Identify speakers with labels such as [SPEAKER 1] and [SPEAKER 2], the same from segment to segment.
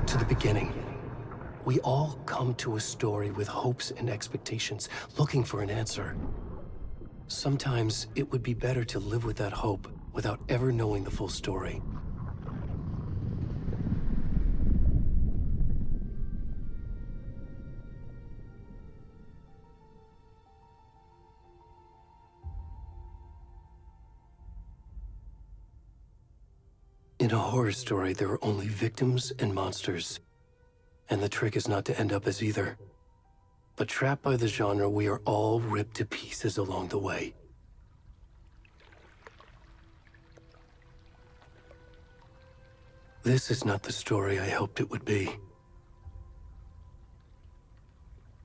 [SPEAKER 1] to the beginning. We all come to a story with hopes and expectations, looking for an answer. Sometimes it would be better to live with that hope without ever knowing the full story. In a horror story, there are only victims and monsters. And the trick is not to end up as either. But trapped by the genre, we are all ripped to pieces along the way. This is not the story I hoped it would be.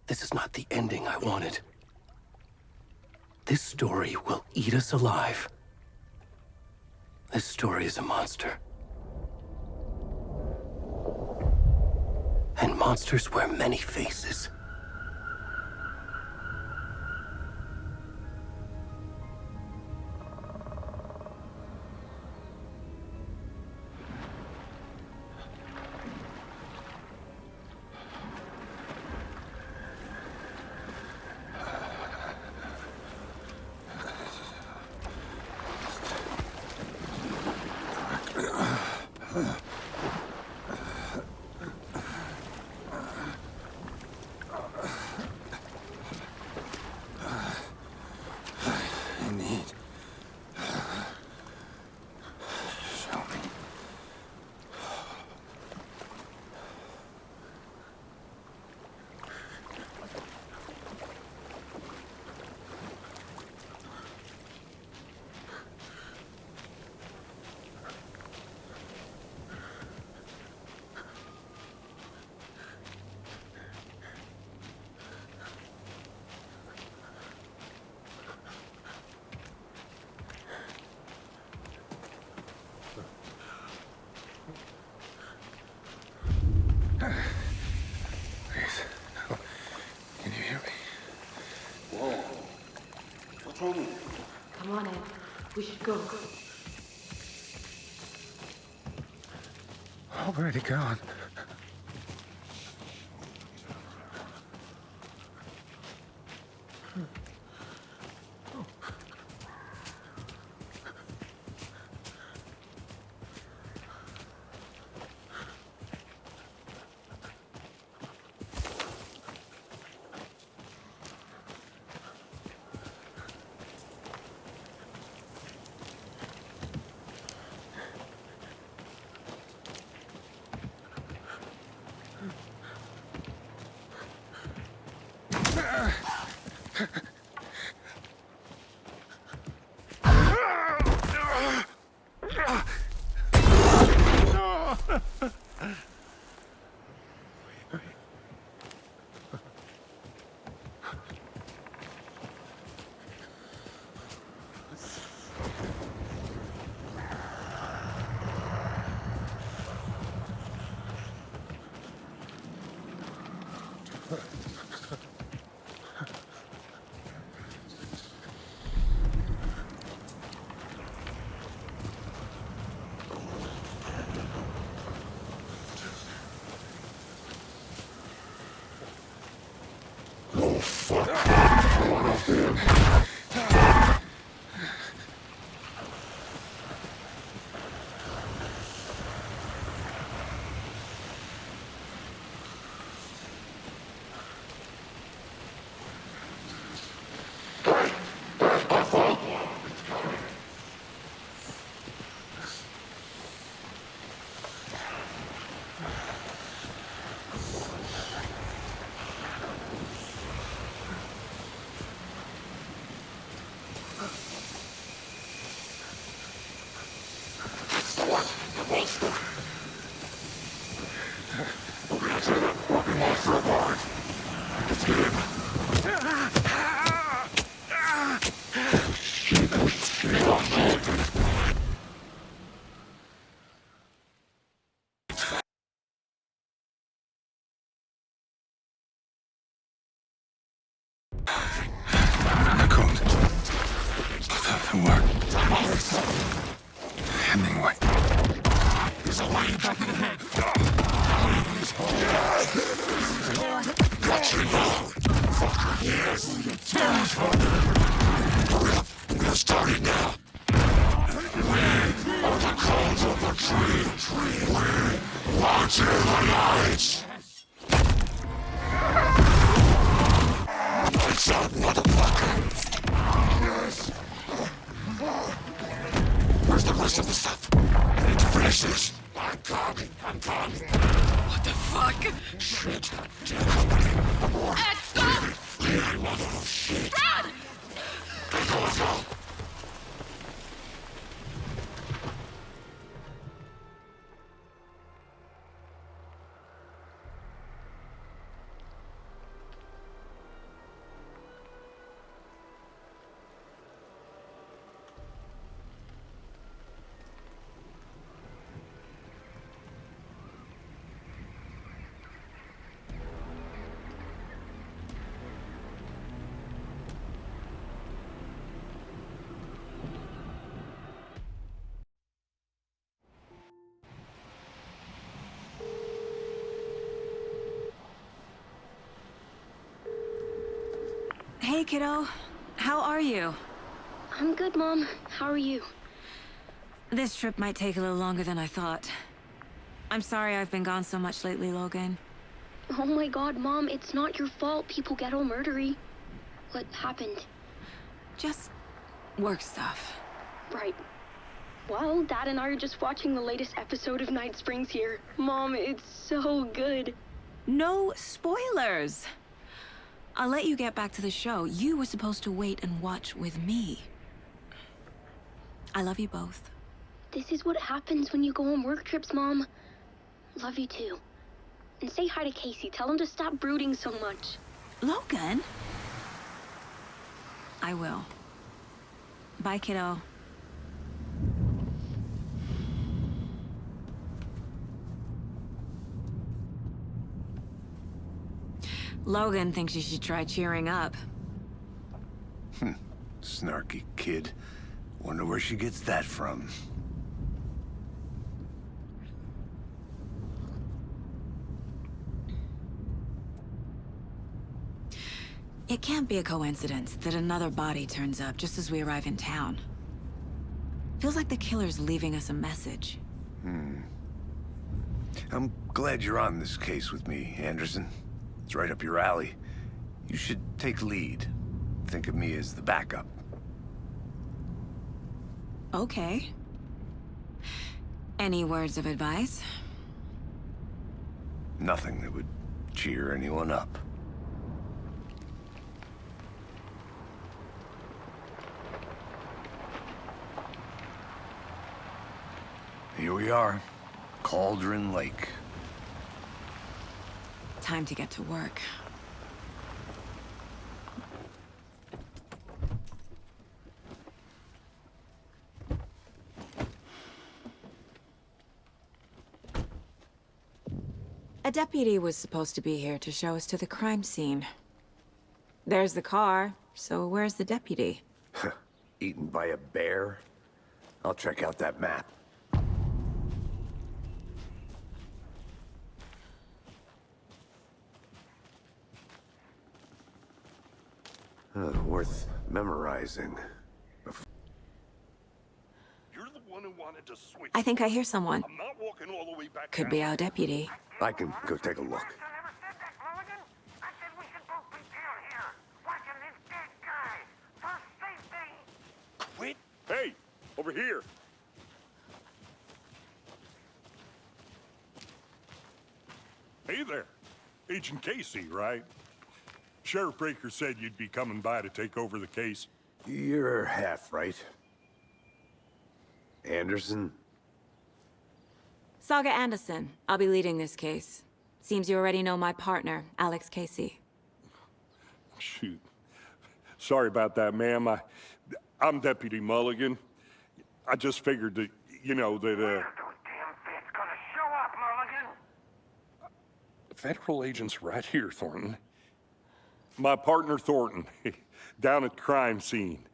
[SPEAKER 1] This is not the ending I wanted. This story will eat us alive. This story is a monster. And monsters wear many faces.
[SPEAKER 2] Come on, Ed. We should go.
[SPEAKER 3] Already gone. Hemingway.
[SPEAKER 4] There's a way back ahead.
[SPEAKER 3] Where's the rest of the stuff? I need to finish this. I'm coming.
[SPEAKER 4] What the fuck?
[SPEAKER 3] Shit. Damn company.
[SPEAKER 4] Ed, stop!
[SPEAKER 3] Hey, mother of shit.
[SPEAKER 4] Run!
[SPEAKER 3] Let's go.
[SPEAKER 5] Hey, kiddo. How are you?
[SPEAKER 6] I'm good, Mom. How are you?
[SPEAKER 5] This trip might take a little longer than I thought. I'm sorry I've been gone so much lately, Logan.
[SPEAKER 6] Oh my god, Mom, it's not your fault people get all murdery. What happened?
[SPEAKER 5] Just work stuff.
[SPEAKER 6] Right. Well, Dad and I are just watching the latest episode of Night Springs here. Mom, it's so good.
[SPEAKER 5] No spoilers! I'll let you get back to the show. You were supposed to wait and watch with me. I love you both.
[SPEAKER 6] This is what happens when you go on work trips, Mom. Love you too. And say hi to Casey. Tell him to stop brooding so much.
[SPEAKER 5] Logan? I will. Bye, kiddo. Logan thinks you should try cheering up.
[SPEAKER 3] Snarky kid. Wonder where she gets that from.
[SPEAKER 5] It can't be a coincidence that another body turns up just as we arrive in town. Feels like the killer's leaving us a message.
[SPEAKER 3] I'm glad you're on this case with me, Anderson. It's right up your alley. You should take lead. Think of me as the backup.
[SPEAKER 5] Okay. Any words of advice?
[SPEAKER 3] Nothing that would cheer anyone up. Here we are. Cauldron Lake.
[SPEAKER 5] Time to get to work. A deputy was supposed to be here to show us to the crime scene. There's the car, so where's the deputy?
[SPEAKER 3] Eaten by a bear? I'll check out that map. Worth memorizing.
[SPEAKER 7] You're the one who wanted to switch.
[SPEAKER 5] I think I hear someone.
[SPEAKER 7] I'm not walking all the way back.
[SPEAKER 5] Could be our deputy.
[SPEAKER 3] I can go take a look.
[SPEAKER 8] I said that, Mulligan. I said we should both be down here, watching this dead guy. For safety.
[SPEAKER 7] Wait. Hey, over here. Hey there. Agent Casey, right? Sheriff Breaker said you'd be coming by to take over the case.
[SPEAKER 3] You're half right. Anderson?
[SPEAKER 5] Saga Anderson. I'll be leading this case. Seems you already know my partner, Alex Casey.
[SPEAKER 7] Shoot. Sorry about that, ma'am. I'm Deputy Mulligan. I just figured that, you know, that,
[SPEAKER 8] Those damn feds gonna show up, Mulligan.
[SPEAKER 7] federal agent's right here, Thornton. My partner, Thornton, down at the crime scene.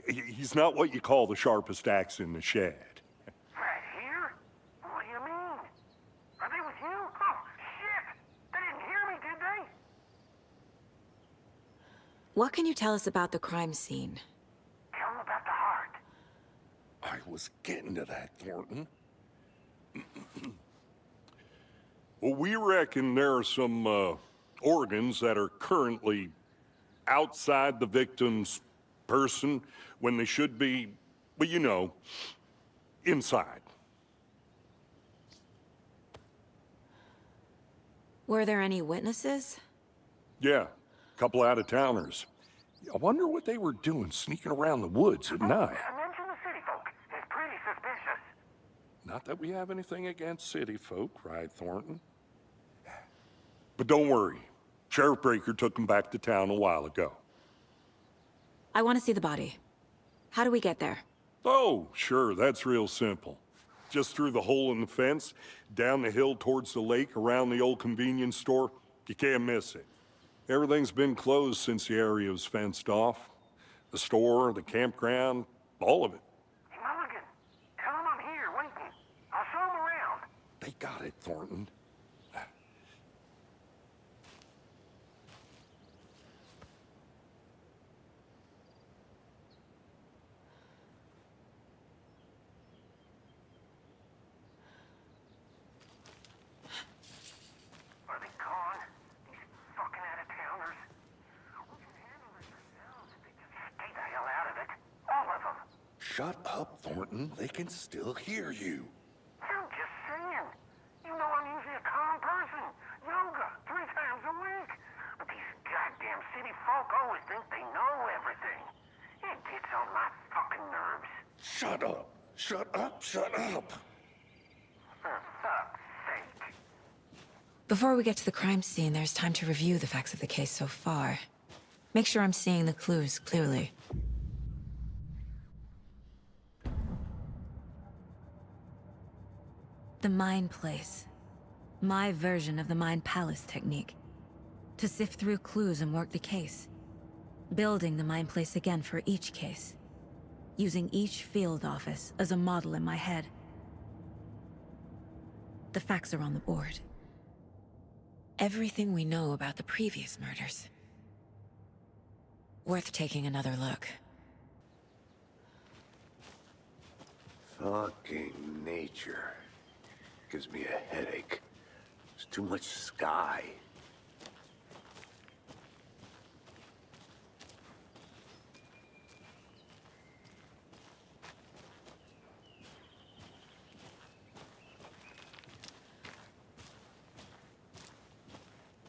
[SPEAKER 7] He's not what you call the sharpest axe in the shed.
[SPEAKER 8] Right here? What do you mean? Are they with you? Oh,
[SPEAKER 5] What can you tell us about the crime scene?
[SPEAKER 8] Tell him about the heart.
[SPEAKER 7] I was getting to that, Thornton. Well, we reckon there are some organs that are currently outside the victim's person when they should be, well, you know, inside.
[SPEAKER 5] Were there any witnesses?
[SPEAKER 7] Yeah, a couple out-of-towners. I wonder what they were doing sneaking around the woods at night.
[SPEAKER 8] Mention the city folk. It's pretty suspicious.
[SPEAKER 7] Not that we have anything against city folk, cried Thornton. But don't worry. Sheriff Breaker took him back to town a while ago.
[SPEAKER 5] I want to see the body. How do we get there?
[SPEAKER 7] Oh, sure, that's real simple. Just through the hole in the fence, down the hill towards the lake, around the old convenience store. You can't miss it. Everything's been closed since the area was fenced off. The store, the campground, all of it.
[SPEAKER 8] Hey, Mulligan, tell him I'm here waiting. I'll show him around.
[SPEAKER 7] They got it, Thornton.
[SPEAKER 8] Are they gone? These fucking out-of-towners. We can handle this ourselves if they just stay the hell out of it. All of them.
[SPEAKER 7] Shut up, Thornton. They can still hear you.
[SPEAKER 8] I'm just saying. You know I'm usually a calm person. Yoga 3 times a week. But these goddamn city folk always think they know everything. It gets on my fucking nerves.
[SPEAKER 7] Shut up. Shut up. Shut up.
[SPEAKER 8] For fuck's sake.
[SPEAKER 5] Before we get to the crime scene, there's time to review the facts of the case so far. Make sure I'm seeing the clues clearly. The Mind Place. My version of the Mind Palace technique. To sift through clues and work the case. Building the Mind Place again for each case. Using each field office as a model in my head. The facts are on the board. Everything we know about the previous murders. Worth taking another look.
[SPEAKER 3] Fucking nature. Gives me a headache. There's too much sky.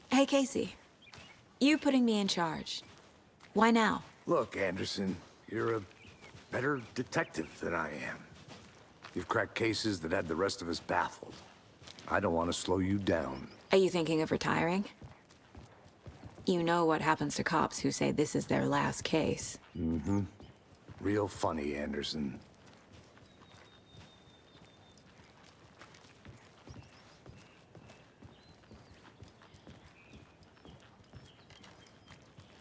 [SPEAKER 5] Hey, Casey. You putting me in charge. Why now?
[SPEAKER 3] Look, Anderson, you're a better detective than I am. You've cracked cases that had the rest of us baffled. I don't want to slow you down.
[SPEAKER 5] Are you thinking of retiring? You know what happens to cops who say this is their last case.
[SPEAKER 3] Mm-hmm. Real funny, Anderson.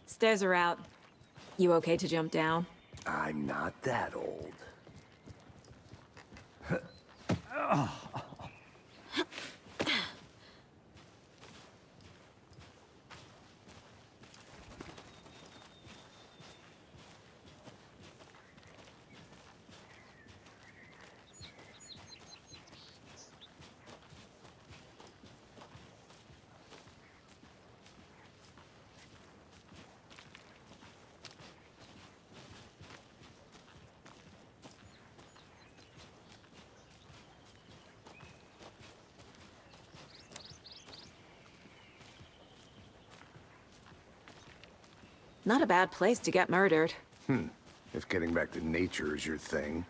[SPEAKER 5] Stairs are out. You okay to jump down?
[SPEAKER 3] I'm not that old.
[SPEAKER 5] Not a bad place to get murdered.
[SPEAKER 3] If getting back to nature is your thing.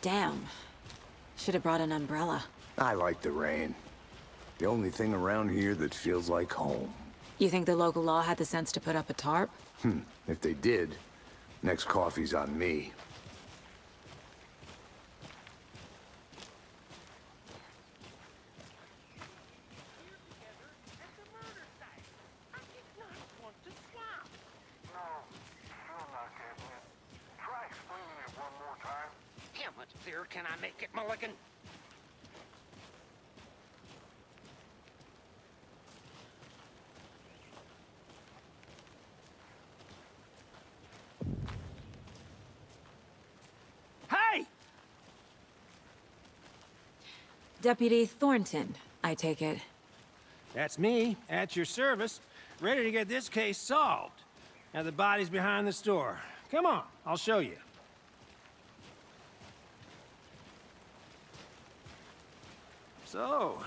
[SPEAKER 5] Damn. Should have brought an umbrella.
[SPEAKER 3] I like the rain. The only thing around here that feels like home.
[SPEAKER 5] You think the local law had the sense to put up a tarp?
[SPEAKER 3] If they did, next coffee's on me.
[SPEAKER 8] How much clearer can I make it, Mulligan?
[SPEAKER 5] Deputy Thornton, I take it.
[SPEAKER 9] That's me, at your service, ready to get this case solved. Now the body's behind the store. Come on, I'll show you. So,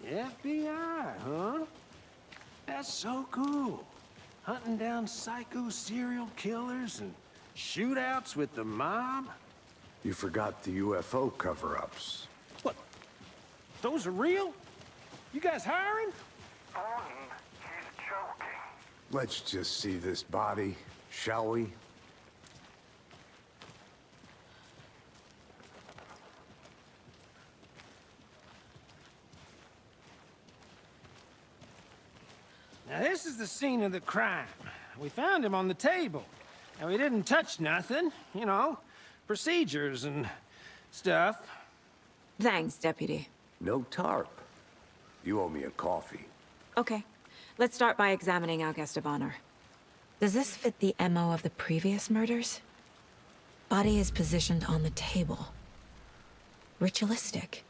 [SPEAKER 9] the FBI, huh? That's so cool. Hunting down psycho serial killers and shootouts with the mob.
[SPEAKER 3] You forgot the UFO cover-ups.
[SPEAKER 9] What? Those are real? You guys hiring?
[SPEAKER 8] Thornton, he's joking.
[SPEAKER 3] Let's just see this body, shall we?
[SPEAKER 9] Now this is the scene of the crime. We found him on the table. And we didn't touch nothing, you know, procedures and stuff.
[SPEAKER 5] Thanks, Deputy.
[SPEAKER 3] No tarp. You owe me a coffee.
[SPEAKER 5] Okay. Let's start by examining our guest of honor. Does this fit the MO of the previous murders? Body is positioned on the table. Ritualistic.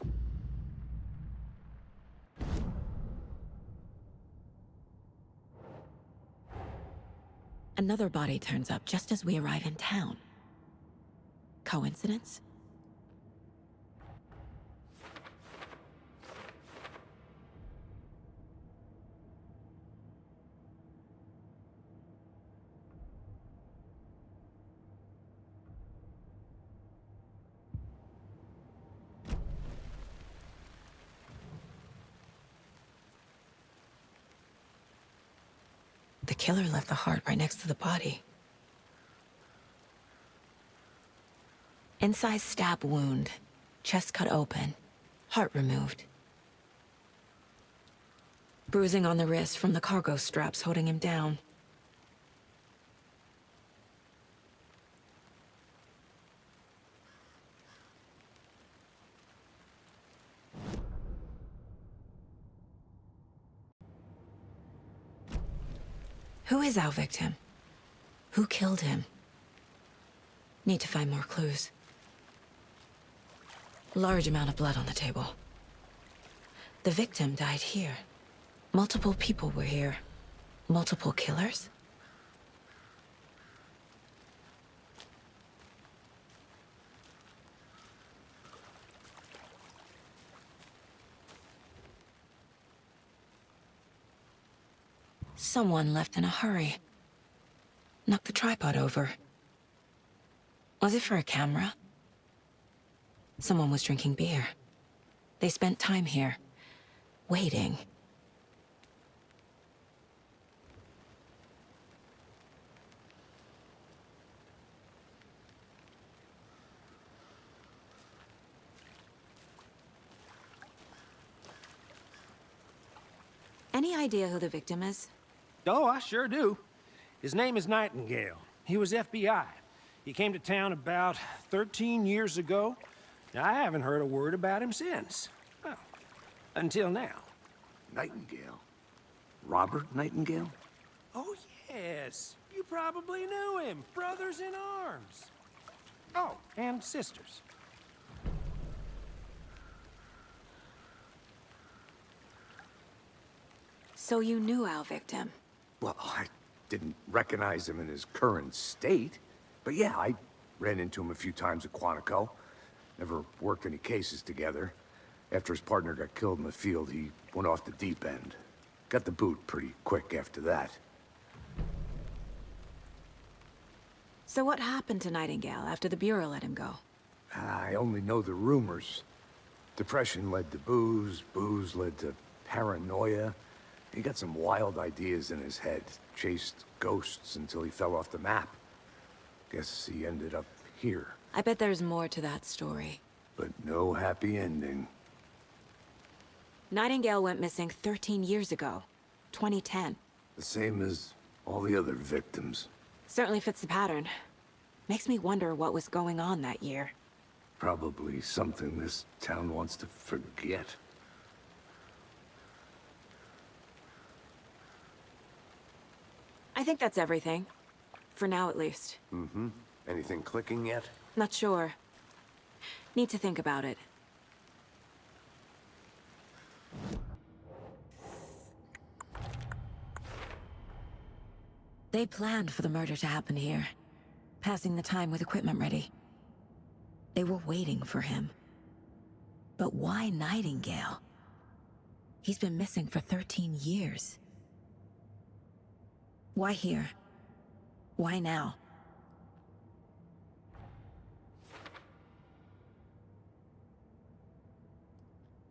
[SPEAKER 5] Another body turns up just as we arrive in town. Coincidence? The killer left the heart right next to the body. Incised stab wound, chest cut open, heart removed. Bruising on the wrist from the cargo straps holding him down. Who is our victim? Who killed him? Need to find more clues. Large amount of blood on the table. The victim died here. Multiple people were here. Multiple killers? Someone left in a hurry. Knocked the tripod over. Was it for a camera? Someone was drinking beer. They spent time here, waiting. Any idea who the victim is?
[SPEAKER 9] Oh, I sure do. His name is Nightingale. He was FBI. He came to town about 13 years ago. I haven't heard a word about him since. Well, until now.
[SPEAKER 3] Nightingale? Robert Nightingale?
[SPEAKER 9] Oh, yes. You probably knew him. Brothers in arms. Oh, and sisters.
[SPEAKER 5] So you knew our victim?
[SPEAKER 3] Well, I didn't recognize him in his current state. But yeah, I ran into him a few times at Quantico. Never worked any cases together. After his partner got killed in the field, he went off the deep end. Got the boot pretty quick after that.
[SPEAKER 5] So what happened to Nightingale after the Bureau let him go?
[SPEAKER 3] I only know the rumors. Depression led to booze, booze led to paranoia. He got some wild ideas in his head, chased ghosts until he fell off the map. Guess he ended up here.
[SPEAKER 5] I bet there's more to that story.
[SPEAKER 3] But no happy ending.
[SPEAKER 5] Nightingale went missing 13 years ago, 2010.
[SPEAKER 3] The same as all the other victims.
[SPEAKER 5] Certainly fits the pattern. Makes me wonder what was going on that year.
[SPEAKER 3] Probably something this town wants to forget.
[SPEAKER 5] I think that's everything. For now, at least.
[SPEAKER 3] Mm-hmm. Anything clicking yet?
[SPEAKER 5] Not sure. Need to think about it. They planned for the murder to happen here, passing the time with equipment ready. They were waiting for him. But why Nightingale? He's been missing for 13 years. Why here? Why now?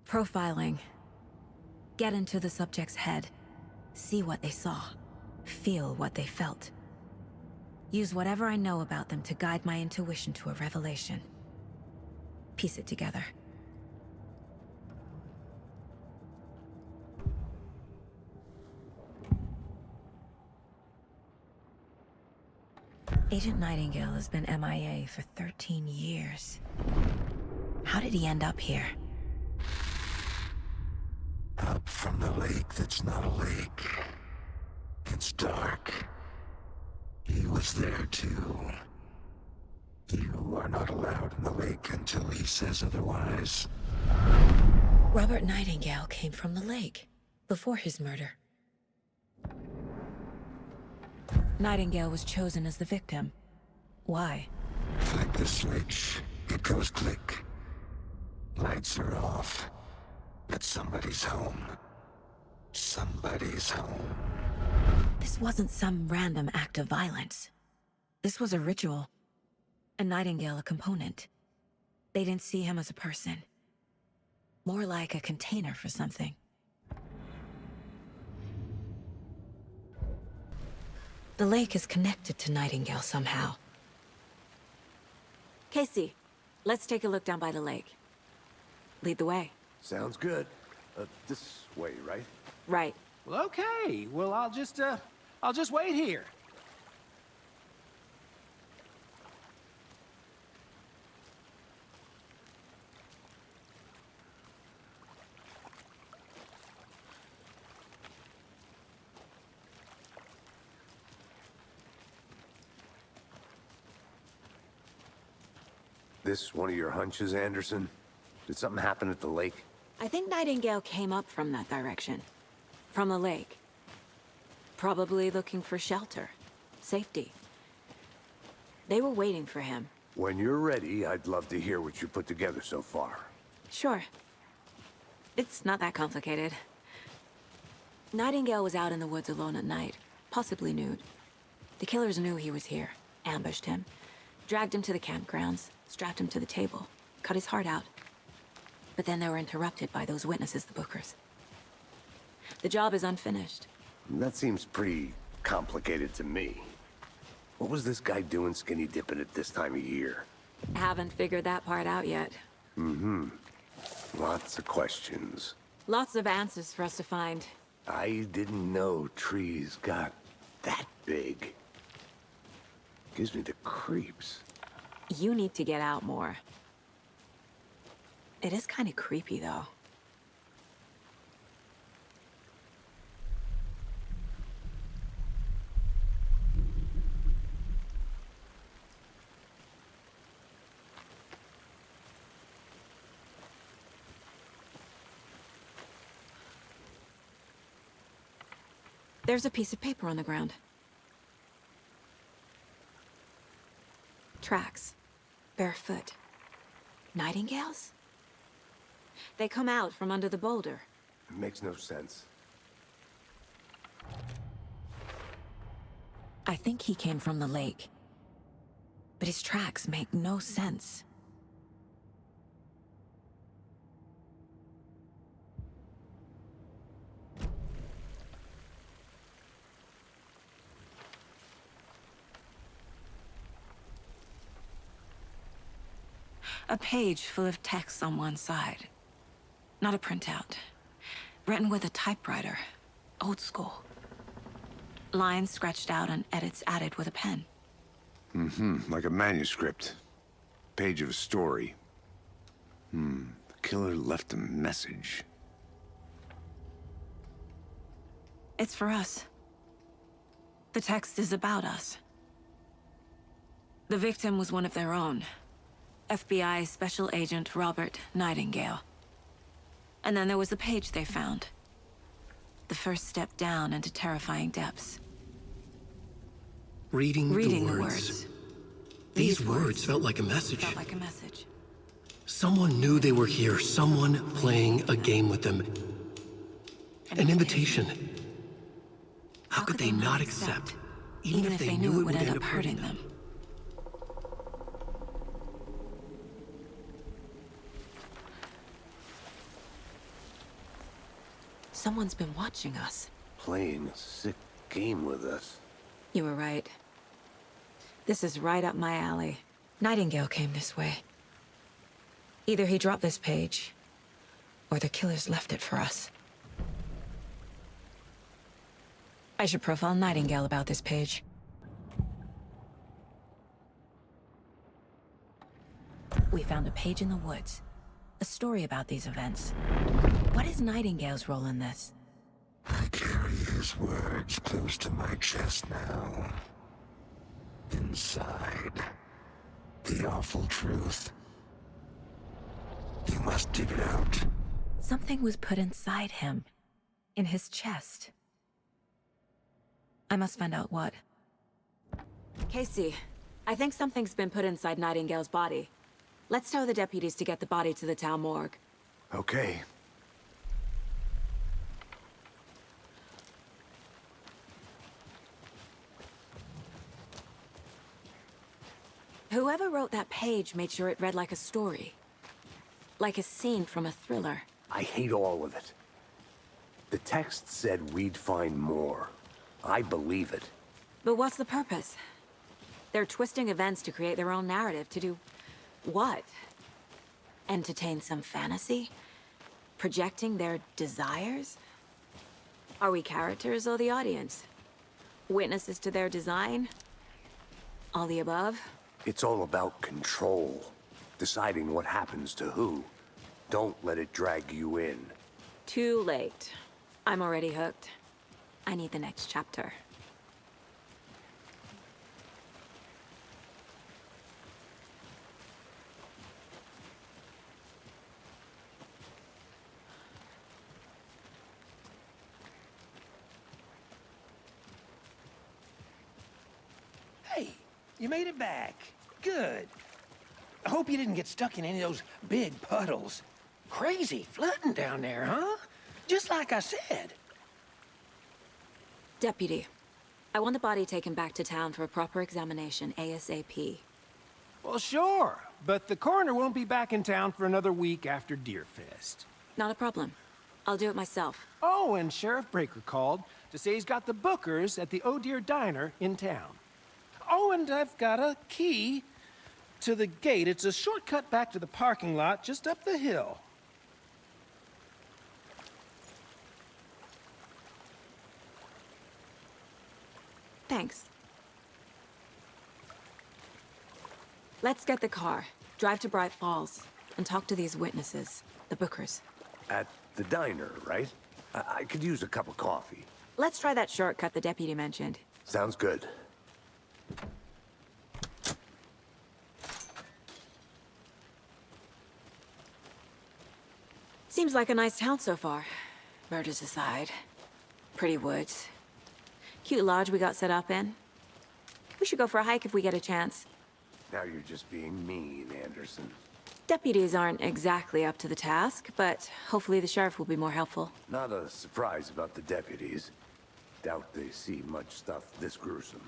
[SPEAKER 5] Profiling. Get into the subject's head. See what they saw. Feel what they felt. Use whatever I know about them to guide my intuition to a revelation. Piece it together. Agent Nightingale has been MIA for 13 years. How did he end up here?
[SPEAKER 10] Up from the lake that's not a lake. It's dark. He was there too. You are not allowed in the lake until he says otherwise.
[SPEAKER 5] Robert Nightingale came from the lake, before his murder. Nightingale was chosen as the victim. Why?
[SPEAKER 10] Flick the switch. It goes click. Lights are off. But somebody's home. Somebody's home.
[SPEAKER 5] This wasn't some random act of violence. This was a ritual. And Nightingale a component. They didn't see him as a person. More like a container for something. The lake is connected to Nightingale somehow. Casey, let's take a look down by the lake. Lead the way.
[SPEAKER 3] Sounds good. This way, right?
[SPEAKER 5] Right.
[SPEAKER 9] Well, okay. Well, I'll just wait here.
[SPEAKER 3] This one of your hunches, Anderson? Did something happen at the lake?
[SPEAKER 5] I think Nightingale came up from that direction. From the lake. Probably looking for shelter. Safety. They were waiting for him.
[SPEAKER 3] When you're ready, I'd love to hear what you put together so far.
[SPEAKER 5] Sure. It's not that complicated. Nightingale was out in the woods alone at night, possibly nude. The killers knew he was here, ambushed him, dragged him to the campgrounds, strapped him to the table, cut his heart out. But then they were interrupted by those witnesses, the Bookers. The job is unfinished.
[SPEAKER 3] That seems pretty complicated to me. What was this guy doing skinny dipping at this time of year?
[SPEAKER 5] Haven't figured that part out yet.
[SPEAKER 3] Mm-hmm. Lots of questions.
[SPEAKER 5] Lots of answers for us to find.
[SPEAKER 3] I didn't know trees got that big. Gives me the creeps.
[SPEAKER 5] You need to get out more. It is kind of creepy, though. There's a piece of paper on the ground. Tracks. Barefoot. Nightingales? They come out from under the boulder.
[SPEAKER 3] It makes no sense.
[SPEAKER 5] I think he came from the lake. But his tracks make no sense. A page full of text on one side. Not a printout. Written with a typewriter. Old school. Lines scratched out and edits added with a pen.
[SPEAKER 3] Mm-hmm. Like a manuscript. Page of a story. The killer left a message.
[SPEAKER 5] It's for us. The text is about us. The victim was one of their own. FBI Special Agent Robert Nightingale. And then there was the page they found. The first step down into terrifying depths.
[SPEAKER 1] Reading
[SPEAKER 5] Reading
[SPEAKER 1] the
[SPEAKER 5] the
[SPEAKER 1] words.
[SPEAKER 5] words.
[SPEAKER 1] These words felt like a message.
[SPEAKER 5] Felt like a message.
[SPEAKER 1] Someone knew they were here, someone playing a game with them. An invitation. How could they not accept, even if they knew it would end up hurting them?
[SPEAKER 5] Someone's been watching us.
[SPEAKER 3] Playing a sick game with us.
[SPEAKER 5] You were right. This is right up my alley. Nightingale came this way. Either he dropped this page, or the killers left it for us. I should profile Nightingale about this page. We found a page in the woods. A story about these events. What is Nightingale's role in this?
[SPEAKER 10] I carry his words close to my chest now. Inside, the awful truth. You must dig it out.
[SPEAKER 5] Something was put inside him. In his chest. I must find out what. Casey, I think something's been put inside Nightingale's body. Let's tell the deputies to get the body to the town morgue.
[SPEAKER 3] Okay.
[SPEAKER 5] Whoever wrote that page made sure it read like a story. Like a scene from a thriller.
[SPEAKER 3] I hate all of it. The text said we'd find more. I believe it.
[SPEAKER 5] But what's the purpose? They're twisting events to create their own narrative. To do what? Entertain some fantasy? Projecting their desires? Are we characters or the audience? Witnesses to their design? All the above?
[SPEAKER 3] It's all about control. Deciding what happens to who. Don't let it drag you in.
[SPEAKER 5] Too late. I'm already hooked. I need the next chapter.
[SPEAKER 9] Hey, you made it back. Good. I hope you didn't get stuck in any of those big puddles. Crazy flooding down there, huh? Just like I said.
[SPEAKER 5] Deputy, I want the body taken back to town for a proper examination ASAP.
[SPEAKER 9] Well, sure. But the coroner won't be back in town for another week after Deerfest.
[SPEAKER 5] Not a problem. I'll do it myself.
[SPEAKER 9] Oh, and Sheriff Breaker called to say he's got the Bookers at the Oh Deer Diner in town. Oh, and I've got a key to the gate. It's a shortcut back to the parking lot just up the hill.
[SPEAKER 5] Thanks. Let's get the car, drive to Bright Falls, and talk to these witnesses, the Bookers.
[SPEAKER 3] At the diner, right? I could use a cup of coffee.
[SPEAKER 5] Let's try that shortcut the deputy mentioned.
[SPEAKER 3] Sounds good.
[SPEAKER 5] Seems like a nice town so far. Murders aside. Pretty woods. Cute lodge we got set up in. We should go for a hike if we get a chance.
[SPEAKER 3] Now you're just being mean, Anderson.
[SPEAKER 5] Deputies aren't exactly up to the task, but hopefully the sheriff will be more helpful.
[SPEAKER 3] Not a surprise about the deputies. Doubt they see much stuff this gruesome.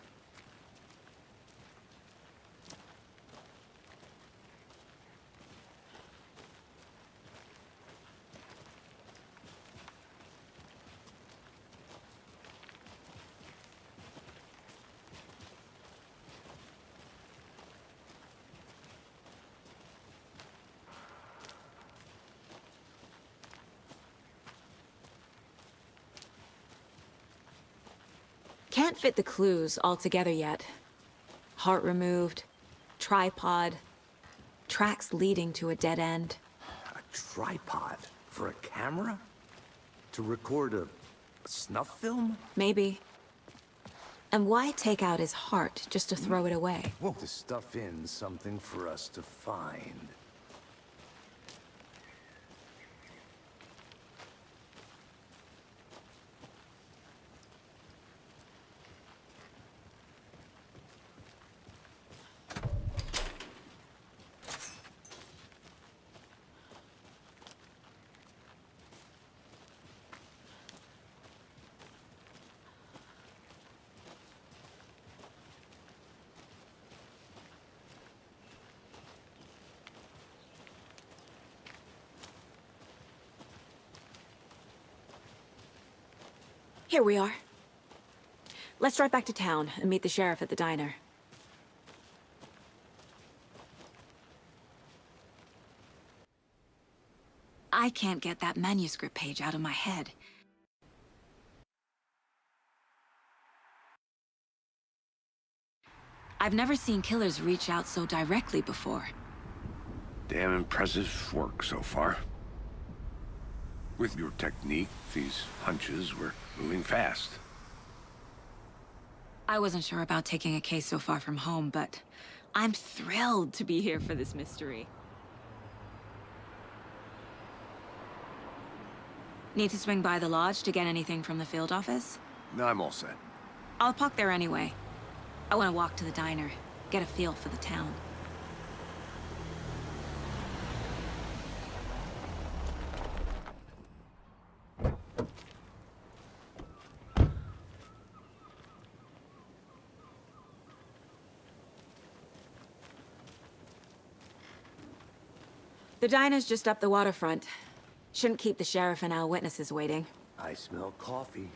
[SPEAKER 5] Can't fit the clues all together yet. Heart removed, tripod, tracks leading to a dead end.
[SPEAKER 3] A tripod? For a camera? To record a snuff film?
[SPEAKER 5] Maybe. And why take out his heart just to throw it away?
[SPEAKER 3] To stuff in something for us to find.
[SPEAKER 5] Here we are. Let's drive back to town and meet the sheriff at the diner. I can't get that manuscript page out of my head. I've never seen killers reach out so directly before.
[SPEAKER 3] Damn impressive work so far. With your technique, these hunches were moving fast.
[SPEAKER 5] I wasn't sure about taking a case so far from home, but I'm thrilled to be here for this mystery. Need to swing by the lodge to get anything from the field office?
[SPEAKER 3] No, I'm all set.
[SPEAKER 5] I'll park there anyway. I want to walk to the diner, get a feel for the town. The diner's just up the waterfront. Shouldn't keep the sheriff and our witnesses waiting.
[SPEAKER 3] I smell coffee.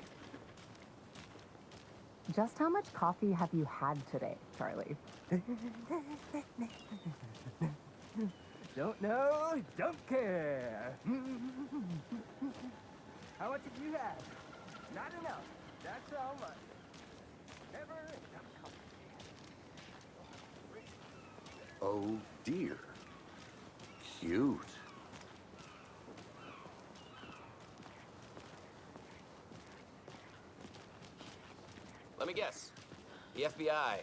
[SPEAKER 11] Just how much coffee have you had today, Charlie? Don't know, don't care. How much have you had? Not enough. That's how much. Never enough coffee.
[SPEAKER 3] Oh dear. Cute.
[SPEAKER 12] Let me guess. The FBI.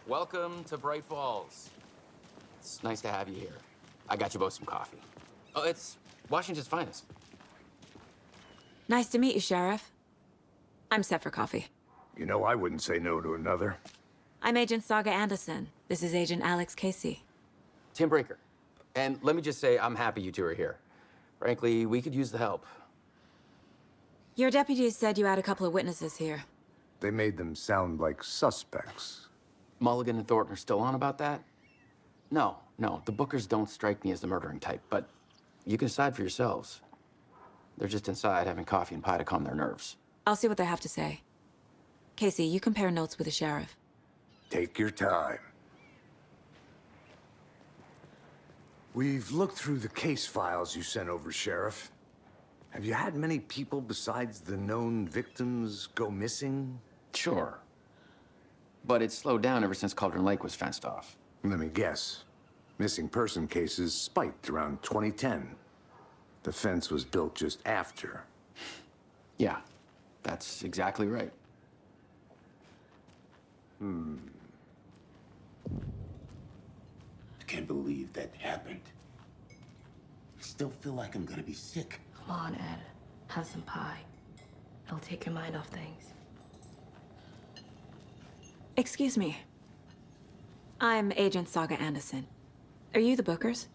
[SPEAKER 12] Welcome to Bright Falls. It's nice to have you here. I got you both some coffee. Oh, it's Washington's finest.
[SPEAKER 5] Nice to meet you, Sheriff. I'm set for coffee.
[SPEAKER 3] You know, I wouldn't say no to another.
[SPEAKER 5] I'm Agent Saga Anderson. This is Agent Alex Casey.
[SPEAKER 12] Tim Brinker. And let me just say, I'm happy you two are here. Frankly, we could use the help.
[SPEAKER 5] Your deputies said you had a couple of witnesses here.
[SPEAKER 3] They made them sound like suspects.
[SPEAKER 12] Mulligan and Thornton are still on about that? No, the Bookers don't strike me as the murdering type, but you can decide for yourselves. They're just inside having coffee and pie to calm their nerves.
[SPEAKER 5] I'll see what they have to say. Casey, you compare notes with the sheriff.
[SPEAKER 3] Take your time. We've looked through the case files you sent over, Sheriff. Have you had many people besides the known victims go missing?
[SPEAKER 12] Sure. But it's slowed down ever since Cauldron Lake was fenced off.
[SPEAKER 3] Let me guess. Missing person cases spiked around 2010. The fence was built just after.
[SPEAKER 12] Yeah, that's exactly right.
[SPEAKER 10] I can't believe that happened. I still feel like I'm gonna be sick.
[SPEAKER 2] Come on, Ed. Have some pie. It'll take your mind off things.
[SPEAKER 5] Excuse me. I'm Agent Saga Anderson. Are you the Bookers?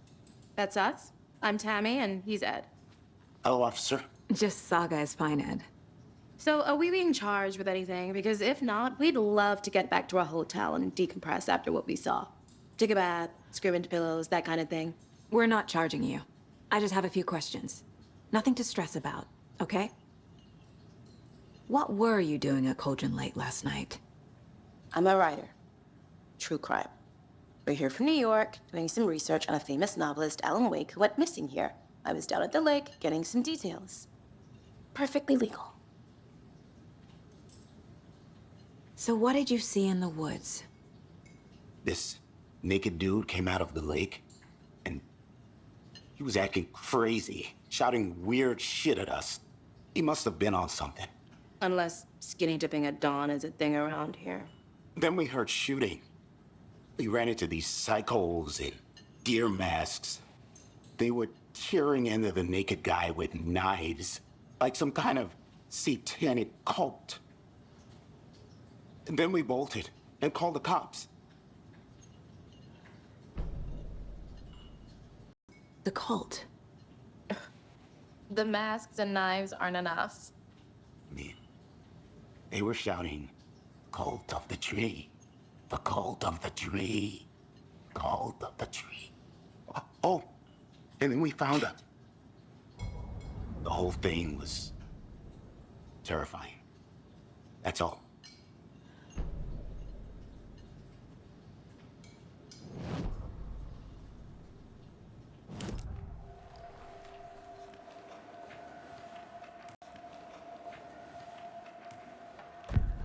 [SPEAKER 13] That's us. I'm Tammy, and he's Ed.
[SPEAKER 10] Hello, officer.
[SPEAKER 5] Just Saga is fine, Ed.
[SPEAKER 13] So, are we being charged with anything? Because if not, we'd love to get back to our hotel and decompress after what we saw. Take a bath, scream into pillows, that kind of thing.
[SPEAKER 5] We're not charging you. I just have a few questions. Nothing to stress about, okay? What were you doing at Cauldron Lake last night?
[SPEAKER 13] I'm a writer. True crime. We're here from New York, doing some research on a famous novelist, Alan Wake, who went missing here. I was down at the lake, getting some details. Perfectly legal.
[SPEAKER 5] So what did you see in the woods?
[SPEAKER 10] This naked dude came out of the lake, and he was acting crazy, shouting weird shit at us. He must have been on something.
[SPEAKER 13] Unless skinny dipping at dawn is a thing around here.
[SPEAKER 10] Then we heard shooting. We ran into these psychos in deer masks. They were tearing into the naked guy with knives, like some kind of satanic cult. And then we bolted and called the cops.
[SPEAKER 5] The cult.
[SPEAKER 13] The masks and knives aren't enough.
[SPEAKER 10] They were shouting, "Cult of the tree, the cult of the tree, cult of the tree." Oh, and then we found out. The whole thing was terrifying.
[SPEAKER 14] That's all.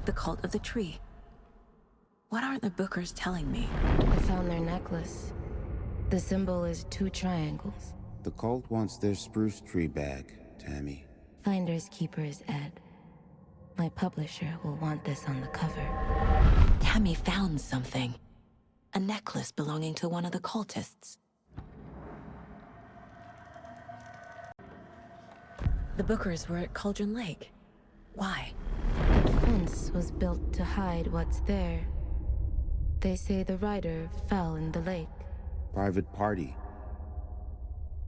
[SPEAKER 5] The cult of the tree. What aren't the Bookers telling me?
[SPEAKER 2] I found their necklace. The symbol is 2 triangles.
[SPEAKER 15] The cult wants their spruce tree back, Tammy.
[SPEAKER 2] Finders keepers, Ed. My publisher will want this on the cover.
[SPEAKER 5] Tammy found something. A necklace belonging to one of the cultists. The Bookers were at Cauldron Lake. Why?
[SPEAKER 2] The fence was built to hide what's there. They say the rider fell in the lake.
[SPEAKER 15] Private party.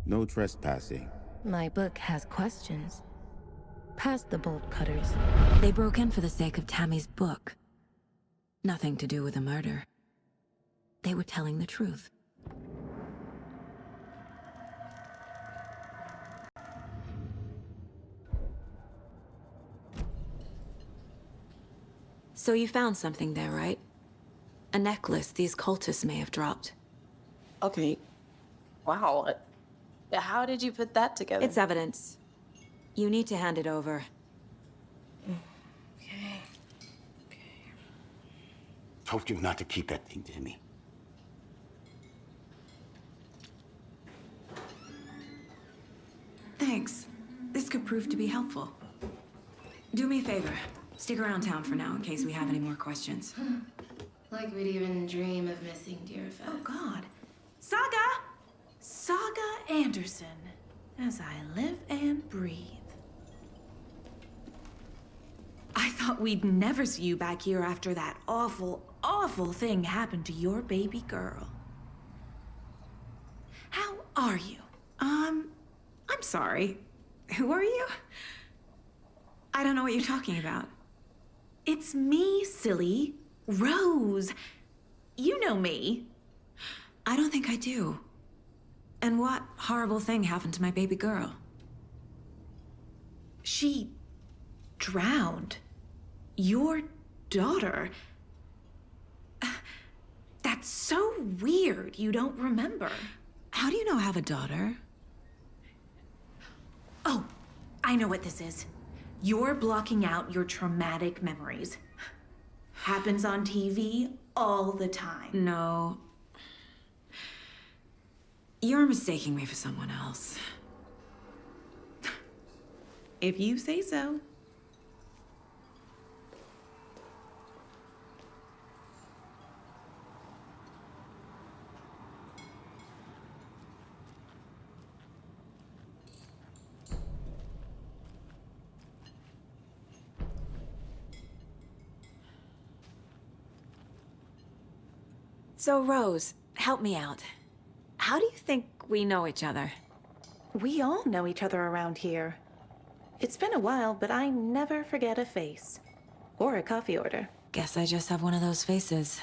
[SPEAKER 15] No trespassing.
[SPEAKER 2] My book has questions. Past the bolt cutters.
[SPEAKER 5] They broke in for the sake of Tammy's book. Nothing to do with a murder. They were telling the truth. So you found something there, right? A necklace these cultists may have dropped.
[SPEAKER 13] Okay. Wow. How did you put that together?
[SPEAKER 5] It's evidence. You need to hand it over.
[SPEAKER 14] Told you not to keep that thing, Tammy.
[SPEAKER 5] Thanks. This could prove to be helpful. Do me a favor. Stick around town for now in case we have any more questions.
[SPEAKER 2] Like we'd even dream of missing Deerfest.
[SPEAKER 16] Oh, God. Saga Anderson. As I live and breathe. I thought we'd never see you back here after that awful, awful thing happened to your baby girl. How are you? I'm sorry. Who are you?
[SPEAKER 5] I don't know what you're talking about.
[SPEAKER 16] It's me, silly. Rose. You know me.
[SPEAKER 5] I don't think I do. And what horrible thing happened to my baby girl?
[SPEAKER 16] She drowned. Your daughter. That's so weird you don't remember.
[SPEAKER 5] How do you know I have a daughter?
[SPEAKER 16] Oh, I know what this is. You're blocking out your traumatic memories. Happens on TV all the time.
[SPEAKER 5] No. You're mistaking me for someone else.
[SPEAKER 16] If you say so.
[SPEAKER 5] So, Rose, help me out. How do you think we know each other?
[SPEAKER 16] We all know each other around here. It's been a while, but I never forget a face. Or a coffee order.
[SPEAKER 5] Guess I just have one of those faces.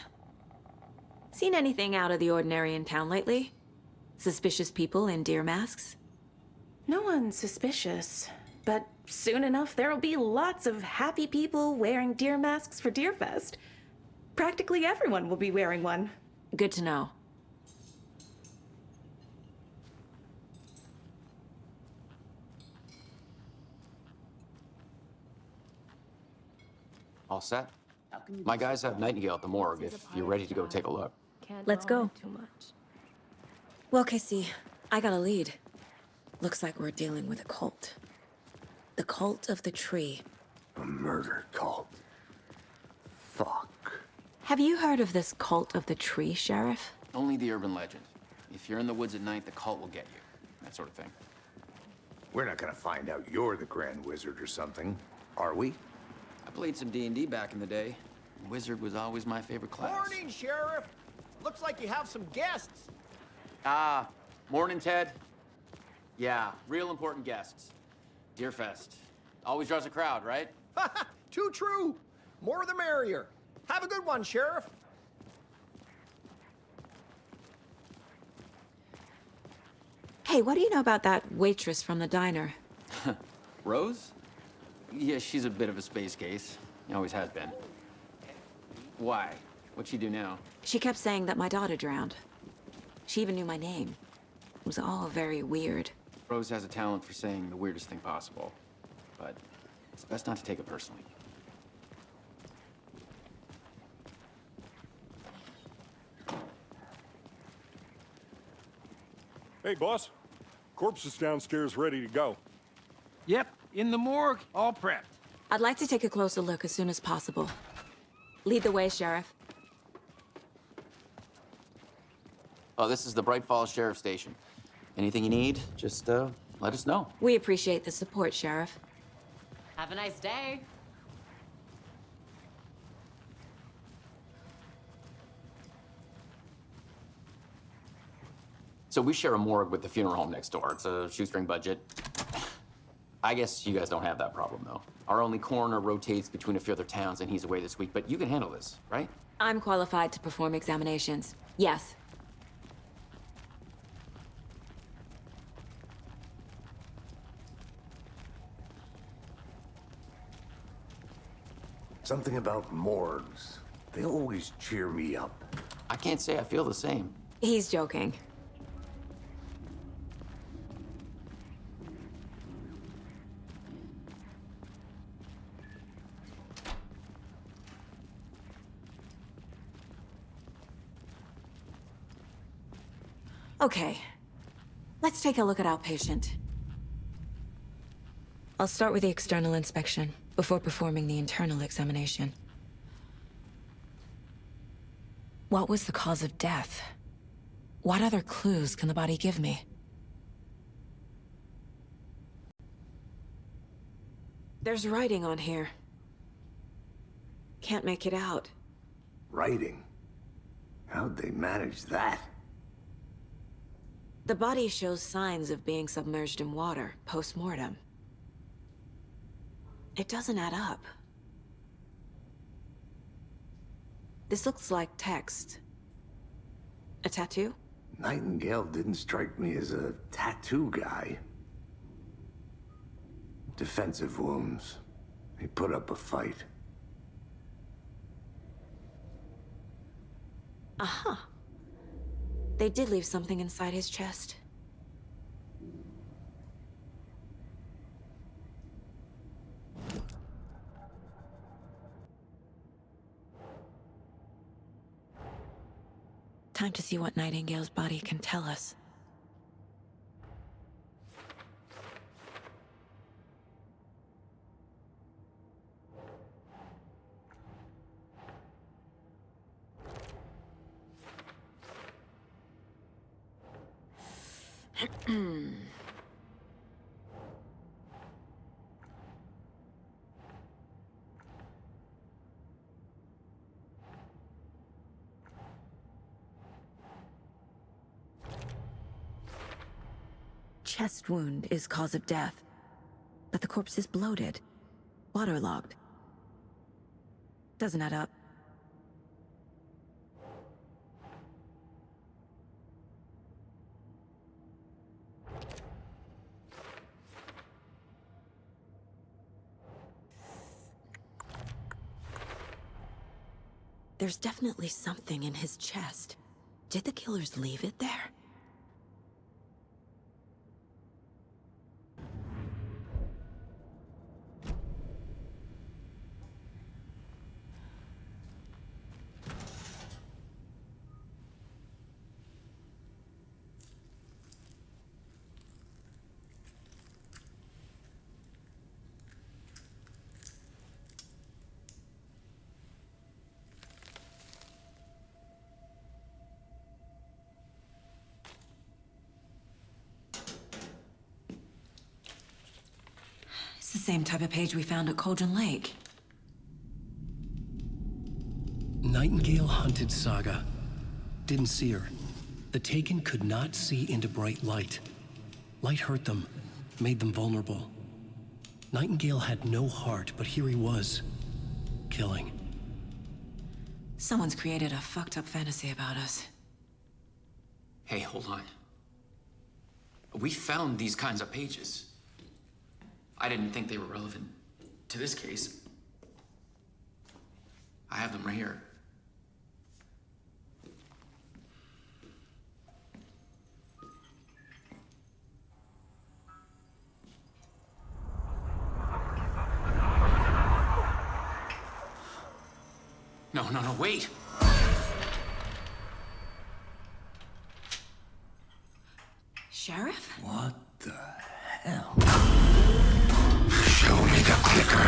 [SPEAKER 5] Seen anything out of the ordinary in town lately? Suspicious people in deer masks?
[SPEAKER 16] No one's suspicious. But soon enough, there'll be lots of happy people wearing deer masks for Deerfest. Practically everyone will be wearing one.
[SPEAKER 5] Good to know.
[SPEAKER 12] All set? My guys have Nightingale at the morgue if you're ready to go take a look.
[SPEAKER 5] Let's go.
[SPEAKER 2] Too much.
[SPEAKER 5] Well, Casey, I got a lead. Looks like we're dealing with a cult. The cult of the tree.
[SPEAKER 3] A murder cult. Fuck.
[SPEAKER 5] Have you heard of this cult of the tree, Sheriff?
[SPEAKER 12] Only the urban legend. If you're in the woods at night, the cult will get you. That sort of thing.
[SPEAKER 3] We're not gonna find out you're the Grand Wizard or something, are we?
[SPEAKER 12] I played some D&D back in the day. Wizard was always my favorite class.
[SPEAKER 11] Morning, Sheriff. Looks like you have some guests.
[SPEAKER 12] Morning, Ted. Yeah, real important guests. Deerfest. Always draws a crowd, right?
[SPEAKER 11] Too true. More the merrier. Have a good one, Sheriff.
[SPEAKER 5] Hey, what do you know about that waitress from the diner?
[SPEAKER 12] Rose? Yeah, she's a bit of a space case. He always has been. Why? What'd she do now?
[SPEAKER 5] She kept saying that my daughter drowned. She even knew my name. It was all very weird.
[SPEAKER 12] Rose has a talent for saying the weirdest thing possible. But it's best not to take it personally.
[SPEAKER 7] Hey, boss. Corpse is downstairs ready to go.
[SPEAKER 9] Yep, in the morgue, all prepped.
[SPEAKER 5] I'd like to take a closer look as soon as possible. Lead the way, Sheriff.
[SPEAKER 12] Oh, this is the Bright Falls Sheriff Station. Anything you need, just let us know.
[SPEAKER 5] We appreciate the support, Sheriff.
[SPEAKER 17] Have a nice day.
[SPEAKER 12] So we share a morgue with the funeral home next door. It's a shoestring budget. I guess you guys don't have that problem, though. Our only coroner rotates between a few other towns, and he's away this week, but you can handle this, right?
[SPEAKER 5] I'm qualified to perform examinations. Yes.
[SPEAKER 3] Something about morgues. They always cheer me up.
[SPEAKER 12] I can't say I feel the same.
[SPEAKER 5] He's joking. Okay, let's take a look at our patient. I'll start with the external inspection before performing the internal examination. What was the cause of death? What other clues can the body give me? There's writing on here. Can't make it out.
[SPEAKER 3] Writing? How'd they manage that?
[SPEAKER 5] The body shows signs of being submerged in water post-mortem. It doesn't add up. This looks like text. A tattoo?
[SPEAKER 3] Nightingale didn't strike me as a tattoo guy. Defensive wounds. He put up a fight.
[SPEAKER 5] Uh-huh. They did leave something inside his chest. Time to see what Nightingale's body can tell us. Chest wound is cause of death, but the corpse is bloated, waterlogged. Doesn't add up. There's definitely something in his chest. Did the killers leave it there? It's the same type of page we found at Cauldron Lake.
[SPEAKER 1] Nightingale hunted Saga. Didn't see her. The Taken could not see into bright light. Light hurt them, made them vulnerable. Nightingale had no heart, but here he was, killing.
[SPEAKER 5] Someone's created a fucked up fantasy about us.
[SPEAKER 12] Hey, hold on. We found these kinds of pages. I didn't think they were relevant to this case. I have them right here. No, wait!
[SPEAKER 17] Sheriff?
[SPEAKER 10] What the hell? Show me the clicker.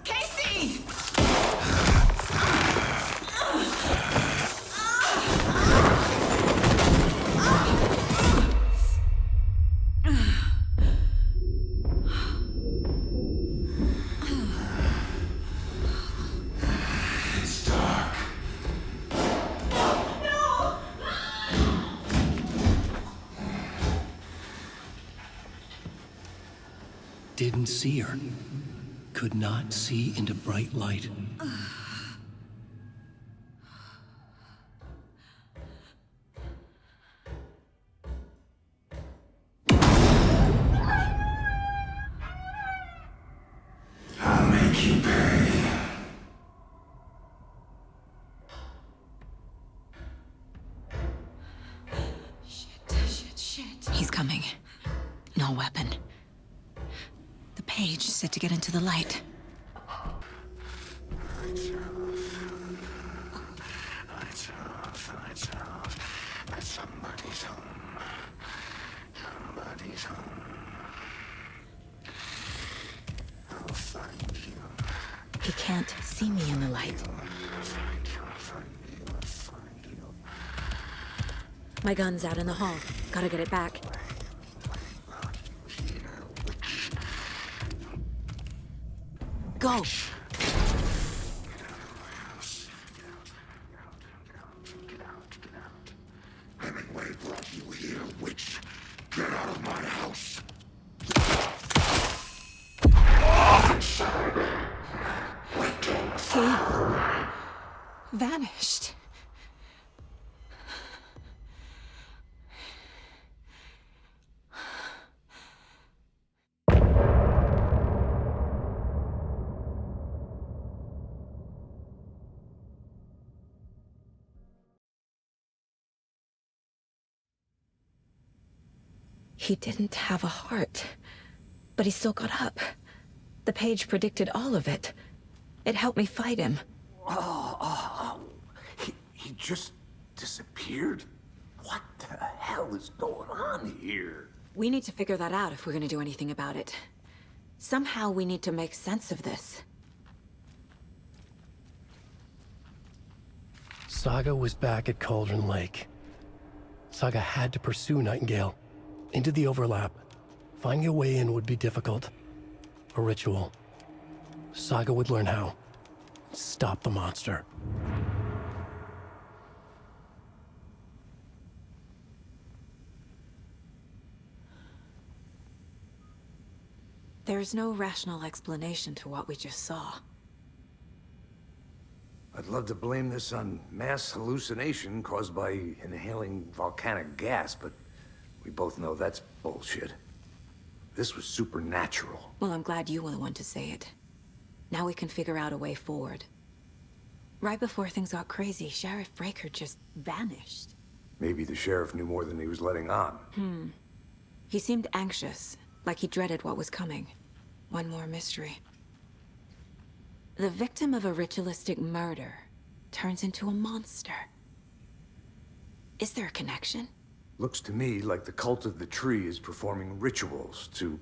[SPEAKER 17] Casey!
[SPEAKER 10] It's dark.
[SPEAKER 1] Didn't see her. Could not see into bright light.
[SPEAKER 10] I'll make you pay.
[SPEAKER 17] Shit. He's coming. No weapon. The page set to get into the light.
[SPEAKER 10] Lights off. Somebody's home. Somebody's home. I'll find you.
[SPEAKER 17] He can't see me in the light. My gun's out in the hall. Gotta get it back. Go!
[SPEAKER 10] Hemingway brought you here, witch. Get out of my house.
[SPEAKER 17] He vanished. He didn't have a heart, but he still got up. The page predicted all of it. It helped me fight him.
[SPEAKER 3] He just disappeared? What the hell is going on here?
[SPEAKER 17] We need to figure that out if we're gonna do anything about it. Somehow we need to make sense of this.
[SPEAKER 1] Saga was back at Cauldron Lake. Saga had to pursue Nightingale. Into the overlap. Finding a way in would be difficult. A ritual. Saga would learn how. Stop the monster.
[SPEAKER 17] There's no rational explanation to what we just saw.
[SPEAKER 3] I'd love to blame this on mass hallucination caused by inhaling volcanic gas, but we both know that's bullshit. This was supernatural.
[SPEAKER 17] Well, I'm glad you were the one to say it. Now we can figure out a way forward. Right before things got crazy, Sheriff Breaker just vanished.
[SPEAKER 3] Maybe the sheriff knew more than he was letting on.
[SPEAKER 17] He seemed anxious, like he dreaded what was coming. One more mystery. The victim of a ritualistic murder turns into a monster. Is there a connection?
[SPEAKER 3] Looks to me like the cult of the tree is performing rituals to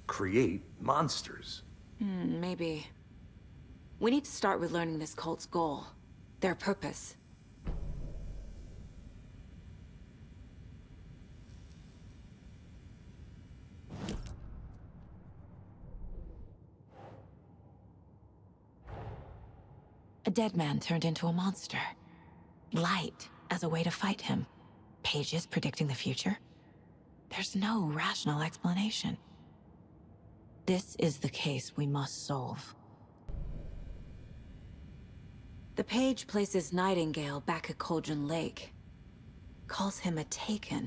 [SPEAKER 3] create monsters.
[SPEAKER 17] Maybe. We need to start with learning this cult's goal, their purpose. A dead man turned into a monster. Light as a way to fight him. Pages predicting the future. There's no rational explanation. This is the case we must solve. The page places Nightingale back at Cauldron Lake. Calls him a Taken.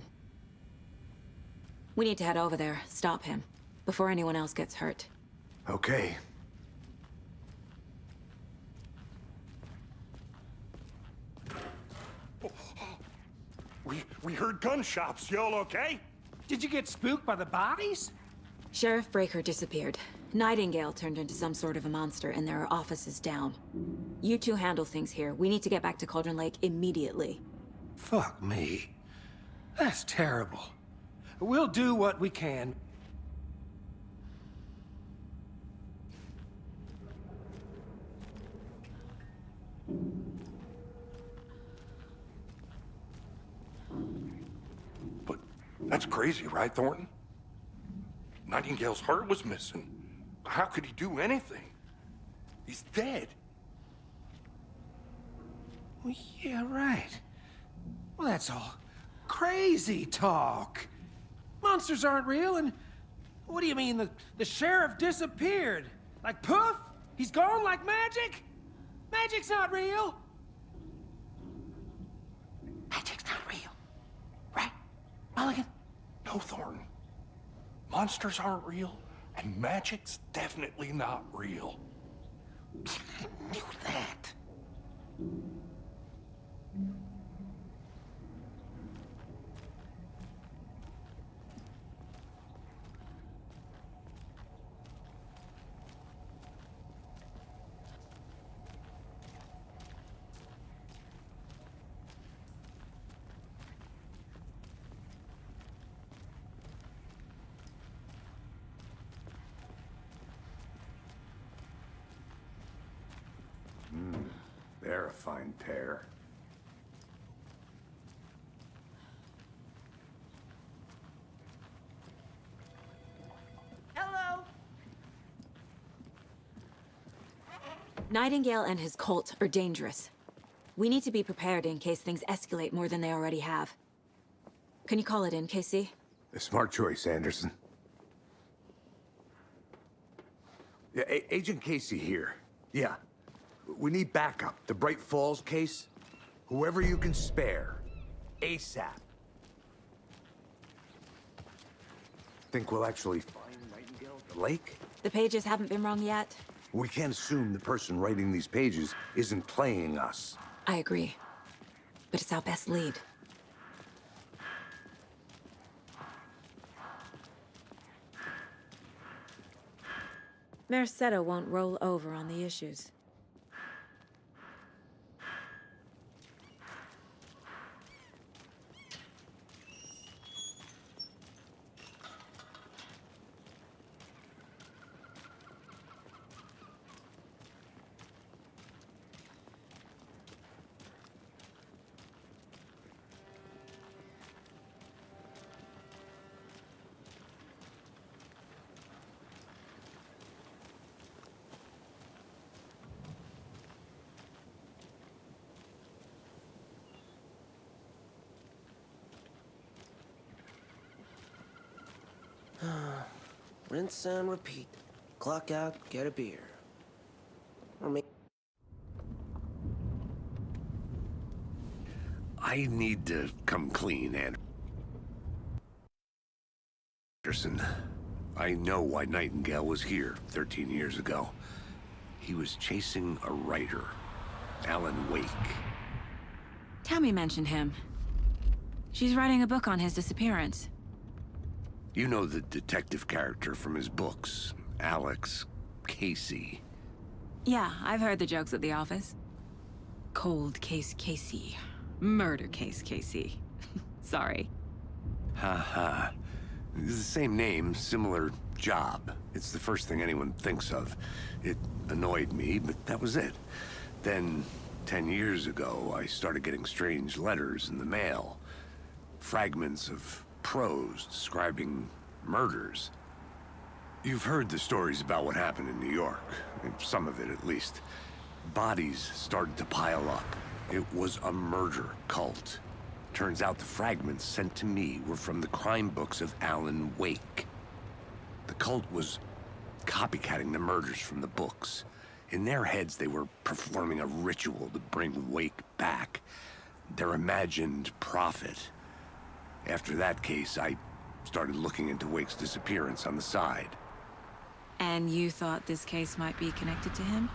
[SPEAKER 5] We need to head over there, stop him, before anyone else gets hurt.
[SPEAKER 3] Okay.
[SPEAKER 7] We heard gunshots. Y'all okay?
[SPEAKER 9] Did you get spooked by the bodies?
[SPEAKER 5] Sheriff Breaker disappeared. Nightingale turned into some sort of a monster, and there are offices down. You two handle things here. We need to get back to Cauldron Lake immediately.
[SPEAKER 9] Fuck me. That's terrible. We'll do what we can.
[SPEAKER 7] But that's crazy, right, Thornton? Nightingale's heart was missing. How could he do anything? He's dead.
[SPEAKER 9] Well, yeah, right. Well, that's all crazy talk. Monsters aren't real, and what do you mean the sheriff disappeared? Like poof? He's gone like magic? Magic's not real. Magic's not real. Right, Mulligan?
[SPEAKER 7] No, Thornton. Monsters aren't real, and magic's definitely not real.
[SPEAKER 9] I knew that.
[SPEAKER 3] They're a fine pair.
[SPEAKER 16] Hello.
[SPEAKER 5] Nightingale and his cult are dangerous. We need to be prepared in case things escalate more than they already have. Can you call it in, Casey?
[SPEAKER 3] A smart choice, Anderson. Yeah, Agent Casey here. Yeah. We need backup. The Bright Falls case. Whoever you can spare. ASAP. Think we'll actually find Nightingale at the lake?
[SPEAKER 5] The pages haven't been wrong yet?
[SPEAKER 3] We can't assume the person writing these pages isn't playing us.
[SPEAKER 5] I agree. But it's our best lead. Mercado won't roll over on the issues.
[SPEAKER 11] Rinse and repeat. Clock out, get a beer. Or maybe...
[SPEAKER 3] I need to come clean, Anderson. I know why Nightingale was here 13 years ago. He was chasing a writer, Alan Wake.
[SPEAKER 5] Tammy mentioned him. She's writing a book on his disappearance.
[SPEAKER 3] You know the detective character from his books, Alex Casey.
[SPEAKER 5] Yeah, I've heard the jokes at the office. Cold case Casey. Murder case Casey. Sorry.
[SPEAKER 3] Ha. It's the same name, similar job. It's the first thing anyone thinks of. It annoyed me, but that was it. Then, 10 years ago, I started getting strange letters in the mail. Fragments of prose describing murders. You've heard the stories about what happened in New York. Some of it, at least. Bodies started to pile up. It was a murder cult. Turns out the fragments sent to me were from the crime books of Alan Wake. The cult was copycatting the murders from the books. In their heads, they were performing a ritual to bring Wake back. Their imagined prophet. After that case, I Started looking into Wake's disappearance on the side.
[SPEAKER 5] And you thought this case might be connected to him?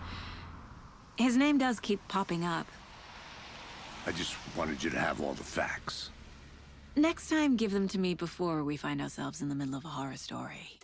[SPEAKER 5] His name does keep popping up.
[SPEAKER 3] I just wanted you to have all the facts.
[SPEAKER 5] Next time, give them to me before we find ourselves in the middle of a horror story.